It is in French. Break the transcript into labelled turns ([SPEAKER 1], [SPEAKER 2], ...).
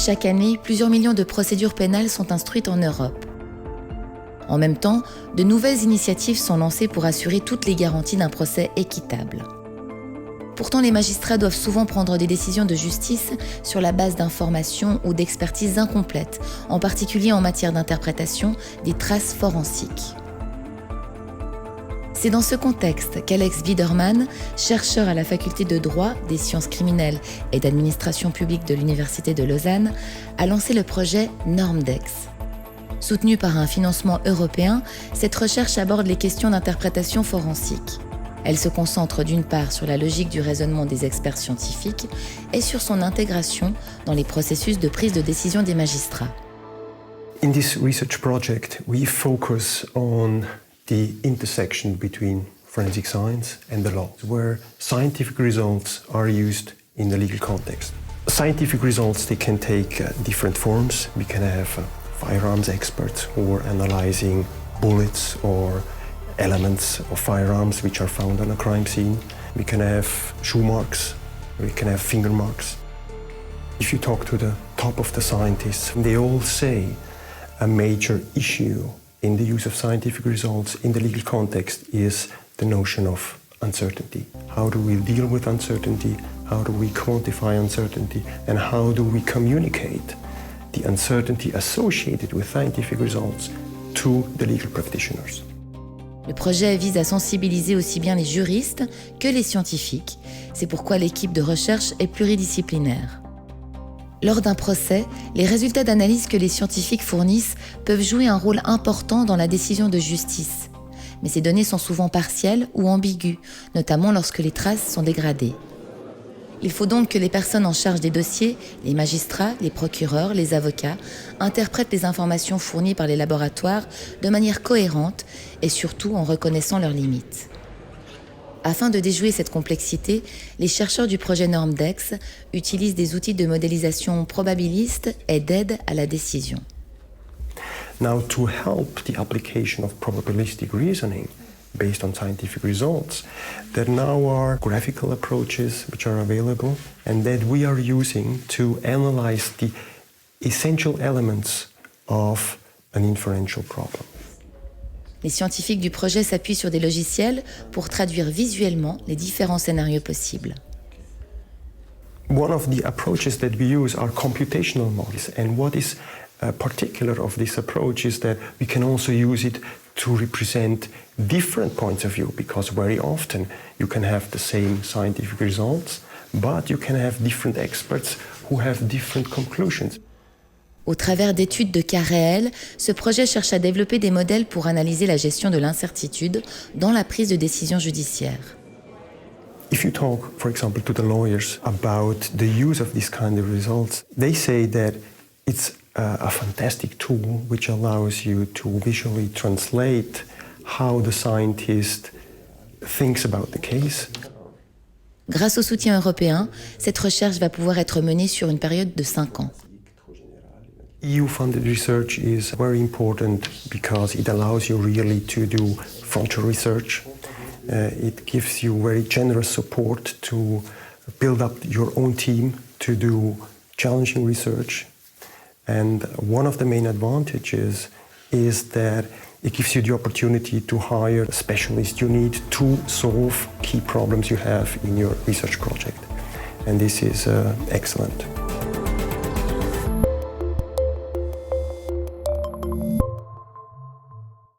[SPEAKER 1] Chaque année, plusieurs millions de procédures pénales sont instruites en Europe. En même temps, de nouvelles initiatives sont lancées pour assurer toutes les garanties d'un procès équitable. Pourtant, les magistrats doivent souvent prendre des décisions de justice sur la base d'informations ou d'expertises incomplètes, en particulier en matière d'interprétation des traces forensiques. C'est dans ce contexte qu'Alex Biederman, chercheur à la faculté de droit, des sciences criminelles et d'administration publique de l'Université de Lausanne, a lancé le projet NormDex. Soutenue par un financement européen, cette recherche aborde les questions d'interprétation forensique. Elle se concentre d'une part sur la logique du raisonnement des experts scientifiques et sur son intégration dans les processus de prise de décision des magistrats.
[SPEAKER 2] In this research project, we focus on the intersection between forensic science and the law, where scientific results are used in the legal context. Scientific results, they can take different forms. We can have firearms experts who are analyzing bullets or elements of firearms which are found on a crime scene. We can have shoe marks, we can have finger marks. If you talk to the top of the scientists, they all say a major issue in the use of scientific results in the legal context is the notion of uncertainty. How do we deal with uncertainty? How do we quantify uncertainty? And how do we communicate the uncertainty associated with scientific results to the legal practitioners?
[SPEAKER 1] Le projet vise à sensibiliser aussi bien les juristes que les scientifiques. C'est pourquoi l'équipe de recherche est pluridisciplinaire. Lors d'un procès, les résultats d'analyse que les scientifiques fournissent peuvent jouer un rôle important dans la décision de justice. Mais ces données sont souvent partielles ou ambiguës, notamment lorsque les traces sont dégradées. Il faut donc que les personnes en charge des dossiers, les magistrats, les procureurs, les avocats, interprètent les informations fournies par les laboratoires de manière cohérente et surtout en reconnaissant leurs limites. Afin de déjouer cette complexité, les chercheurs du projet NormDex utilisent des outils de modélisation probabiliste et d'aide à la décision.
[SPEAKER 2] Now, to help the application of probabilistic reasoning based on scientific results, there now are graphical approaches which are available and that we are using to analyze the essential elements of an inferential problem.
[SPEAKER 1] Les scientifiques du projet s'appuient sur des logiciels pour traduire visuellement les différents scénarios possibles.
[SPEAKER 2] One of the approaches that we use are computational models, and what is particular of this approach is that we can also use it to represent different points of view, because very often you can have the same scientific results, but you can have different experts who have different conclusions.
[SPEAKER 1] Au travers d'études de cas réels, ce projet cherche à développer des modèles pour analyser la gestion de l'incertitude dans la prise de décision judiciaire.
[SPEAKER 2] If you talk, for example, to the lawyers about the use of these kind of results, they say that it's a fantastic tool which allows you to visually translate how the scientist thinks about the case.
[SPEAKER 1] Grâce au soutien européen, cette recherche va pouvoir être menée sur une période de 5 ans.
[SPEAKER 2] EU-funded research is very important because it allows you really to do frontier research. It gives you very generous support to build up your own team to do challenging research. And one of the main advantages is that it gives you the opportunity to hire specialists you need to solve key problems you have in your research project. And this is excellent.